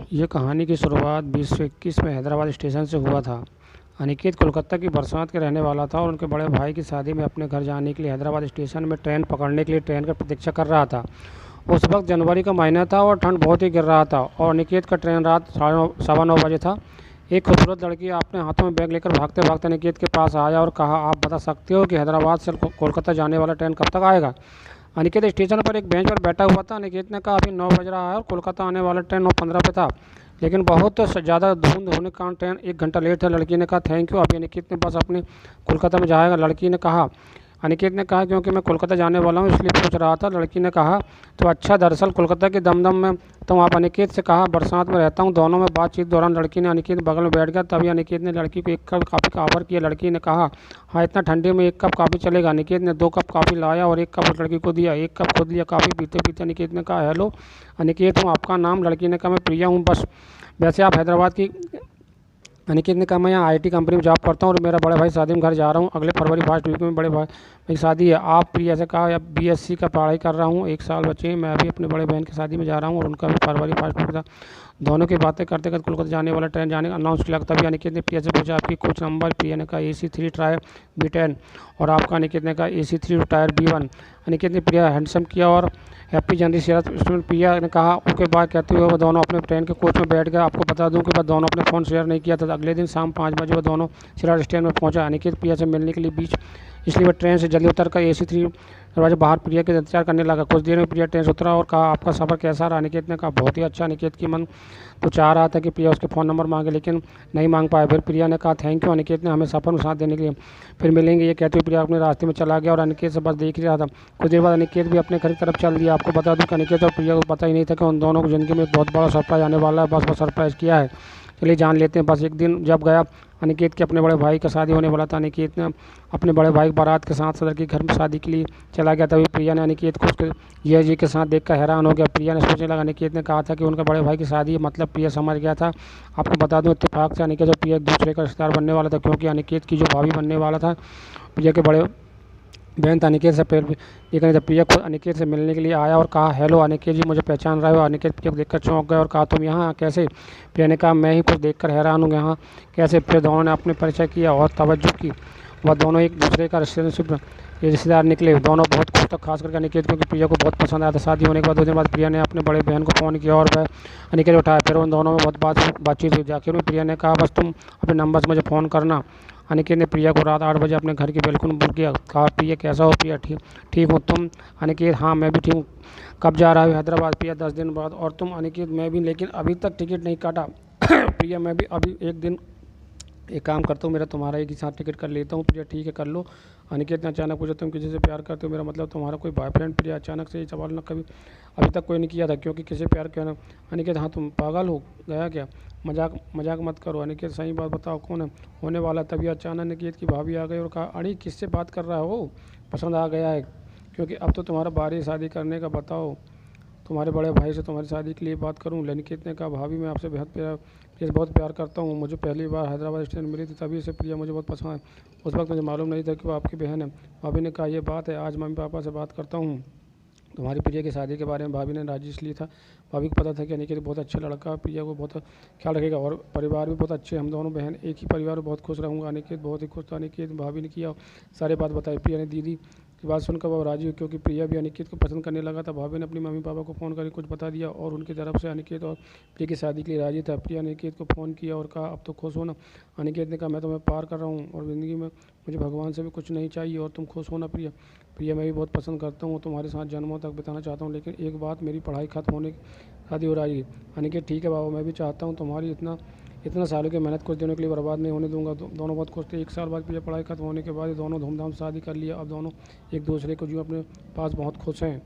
ये कहानी की शुरुआत 2021 में हैदराबाद स्टेशन से हुआ था। अनिकेत कोलकाता की बरसात के रहने वाला था और उनके बड़े भाई की शादी में अपने घर जाने के लिए हैदराबाद स्टेशन में ट्रेन पकड़ने के लिए ट्रेन का प्रतीक्षा कर रहा था। उस वक्त जनवरी का महीना था और ठंड बहुत ही गिर रहा था और अनिकेत का ट्रेन रात 9:15 बजे था। एक खूबसूरत लड़की अपने हाथों में बैग लेकर भागते भागते अनिकेत के पास आया और कहा, आप बता सकते हो कि हैदराबाद से कोलकाता जाने वाला ट्रेन कब तक आएगा? अनिकेत स्टेशन पर एक बेंच पर बैठा हुआ था। अनिकेत ने कहा, अभी 9 बज रहा है और कोलकाता आने वाला ट्रेन 9:15 पे था, लेकिन बहुत ज़्यादा धुंध होने के कारण ट्रेन 1 घंटा लेट था। लड़की ने कहा, थैंक यू, अभी अनिकेत ने बस अपने कोलकाता में जाएगा। लड़की ने कहा अनिकेत ने कहा, क्योंकि मैं कोलकाता जाने वाला हूँ इसलिए पूछ रहा था। लड़की ने कहा, तो अच्छा, दरअसल कोलकाता के दमदम में तो आप अनिकेत से कहा बरसात में रहता हूँ। दोनों में बातचीत दौरान लड़की ने अनिकेत बगल में बैठ गया। तभी अनिकेत ने लड़की को 1 कप कॉफ़ी का ऑफर किया। लड़की ने कहा, हाँ, इतना ठंडे में 1 कप कॉफ़ी चलेगा? अनिकेत ने 2 कप कॉफ़ी लाया और 1 कप उस लड़की को दिया। 1 कप खुद लिया। कॉफ़ी पीते पीते अनिकेत ने कहा, हेलो अनिकेत हूँ, आपका नाम? लड़की ने कहा, मैं प्रिया हूँ। बस वैसे आप हैदराबाद की? अनिकेत ने कहा, मैं यहाँ आईटी कंपनी में जॉब करता हूँ और मेरा बड़े भाई शादी में घर जा रहा हूँ अगले फरवरी फर्स्ट वीक में। बड़े भाई मेरी शादी है। आप? प्रिया से कहा, या बीएससी का पढ़ाई कर रहा हूँ, 1 साल बचे हैं। मैं अभी अपने बड़े बहन की शादी में जा रहा हूँ और उनका भी फरवरी फर्स्ट वीक था। दोनों की बातें करते करते कोलकाता जाने वाला ट्रेन जाने का अनाउंस किया। तभी अनिकेत ने प्रिया से पूछा, आपकी कोच नंबर? प्रिया ने कहा, AC3 टायर B10। और आपका? अनिकेत ने कहा, AC3 टायर B1। अनिकेत ने प्रिया हैंडसम किया और हैप्पी जर्नी स्टूडेंट प्रिया ने कहा। ओके बाय कहते हुए वो दोनों अपने ट्रेन के कोच में बैठ गए। आपको बता दूं कि वह दोनों अपने फ़ोन शेयर नहीं किया था। अगले दिन शाम 5 बजे वो दोनों सिराज स्टैंड में पहुंचा। अनिकेत प्रिया से मिलने के लिए बीच इसलिए वह ट्रेन से जल्दी उतर कर AC3 दरवाजे बाहर प्रिया के इंतजार करने लगा। कुछ देर में प्रिया ट्रेन से उतरा और कहा, आपका सफ़र कैसा रहा? अनिकेत ने कहा, बहुत ही अच्छा। अनिकेत की मन तो चाह रहा था कि प्रिया उसके फ़ोन नंबर मांगे, लेकिन नहीं मांग पाया। फिर प्रिया ने कहा, थैंक यू अनिकेत ने हमें सफ़र में साथ देने के लिए, फिर मिलेंगे। ये कहते हुए प्रिया अपने रास्ते में चला गया और अनिकेत से बस देख ही रहा था। कुछ देर बाद अनिकेत भी अपने घर की तरफ चल दिया। आपको बता दूं कि अनिकेत और प्रिया को पता ही नहीं था कि उन दोनों की ज़िंदगी में एक बहुत बड़ा सरप्राइज आने वाला है। बस वो सरप्राइज़ किया है, चलिए जान लेते हैं। बस एक दिन जब गया अनिकेत के अपने बड़े भाई का शादी होने वाला था। अनिकेत ने अपने बड़े भाई बारात के साथ सदर के घर में शादी के लिए चला गया। तभी प्रिया ने अनिकेत को उसके जीजा जी के साथ देखकर हैरान हो गया। प्रिया ने सोचने लगा, अनिकेत ने कहा था कि उनका बड़े भाई की शादी है, मतलब प्रिया समझ गया था। आपको बता दूं, इत्तेफाक से अनिकेत और प्रिया एक दूसरे का रिश्तेदार बनने वाला था, क्योंकि अनिकेत की जो भाभी बनने वाला था प्रिया के बड़े बहन था। अनिकेत से ये कहने जब प्रिया खुद अनिकेत से मिलने के लिए आया और कहा, हेलो अनिकेत जी, मुझे पहचान रहे हो? अनिकेत प्रिया को देखकर चौंक गए और कहा, तुम यहाँ कैसे? प्रिया ने कहा, मैं ही कुछ देखकर हैरान हूँ, यहाँ कैसे? फिर दोनों ने अपने परिचय किया और तवज्जो की। वह दोनों एक दूसरे का रिश्तेदार निकले। दोनों बहुत खुश थे, खास करके अनिकेत, क्योंकि प्रिया को बहुत पसंद आया था। शादी होने के बाद 2 दिन बाद प्रिया ने अपने बड़े बहन को फ़ोन किया और वह अनिकेत उठाया। फिर उन दोनों में बहुत बातचीत हुई। आखिर में प्रिया ने कहा, बस तुम अपने नंबर से मुझे फ़ोन करना। अनिकेत ने प्रिया को रात 8 बजे अपने घर की बैल्कनी में बुक किया। कहा, प्रिया कैसा हो? प्रिया, ठीक ठीक हूँ, तुम? अनिकेत, हाँ मैं भी ठीक हूँ। कब जा रहा है हैदराबाद? प्रिया, 10 दिन बाद। और तुम? अनिकेत, मैं भी, लेकिन अभी तक टिकट नहीं काटा। प्रिया, मैं भी अभी एक दिन एक काम करता हूँ, मेरा तुम्हारा एक ही साथ टिकट कर लेता हूँ। प्रिया, ठीक है कर लो। अनिकेत ने अचानक पूछा, तुम किसी से प्यार करते हो? मेरा मतलब तुम्हारा कोई बॉयफ्रेंड? प्रिया अचानक से ये सवाल न कभी अभी तक कोई नहीं किया था, क्योंकि किसी प्यार किया ना। अनिकेत, हाँ, तुम पागल हो गया क्या? मजाक मजाक मत करो। अनिकेत, सही बात बताओ, कौन है होने वाला? तभी अचानक अनिकेत की भाभी आ गई और कहा, अरे किससे बात कर रहा हो? पसंद आ गया है? क्योंकि अब तो तुम्हारा बारी शादी करने का। बताओ, तुम्हारे बड़े भाई से तुम्हारी शादी के लिए बात करूं? अनिकेत ने कहा, भाभी मैं आपसे प्रिया से बहुत प्यार करता हूं। मुझे पहली बार हैदराबाद स्टेशन में मिली थी, तभी से प्रिया मुझे बहुत पसंद है। उस वक्त मुझे मालूम नहीं था कि वो आपकी बहन है। भाभी ने कहा, ये बात है, आज मम्मी पापा से बात करता हूँ तुम्हारी प्रिया की शादी के बारे में। भाभी ने राजी इसलिए था, भाभी को पता था कि अनिकेत बहुत अच्छा लड़का है, प्रिया को बहुत ख्याल रखेगा और परिवार भी बहुत अच्छे। हम दोनों बहन एक ही परिवार में बहुत खुश रहूँगा। अनिकेत बहुत ही खुश था। अनिकेत भाभी ने किया सारी बात बताई। प्रिया ने दीदी की बात सुनकर वो राजी हुई, क्योंकि प्रिया भी अनिकेत को पसंद करने लगा था। भाभी ने अपनी मम्मी पापा को फ़ोन करके कुछ बता दिया और उनकी तरफ से अनिकेत और प्रिया की शादी के लिए राजी था। प्रिया ने अनिकेत को फ़ोन किया और कहा, अब तो खुश हो ना? अनिकेत ने कहा, मैं तुम्हें प्यार कर रहा हूँ और ज़िंदगी में मुझे भगवान से भी कुछ नहीं चाहिए और तुम खुश हो ना? प्रिया, प्रिया मैं भी बहुत पसंद करता हूँ, तुम्हारे साथ जन्मों तक बिताना चाहता हूँ, लेकिन एक बात, मेरी पढ़ाई खत्म होने की शादी हो रही है। अनिकेत, ठीक है बाबा, मैं भी चाहता हूँ तुम्हारी इतना सालों की मेहनत कुछ दिनों के लिए बर्बाद नहीं होने दूंगा। दोनों बहुत खुश थे। 1 साल बाद प्रिया पढ़ाई खत्म होने के बाद दोनों धूमधाम से शादी कर लिया। अब दोनों एक दूसरे को जो अपने पास बहुत खुश हैं।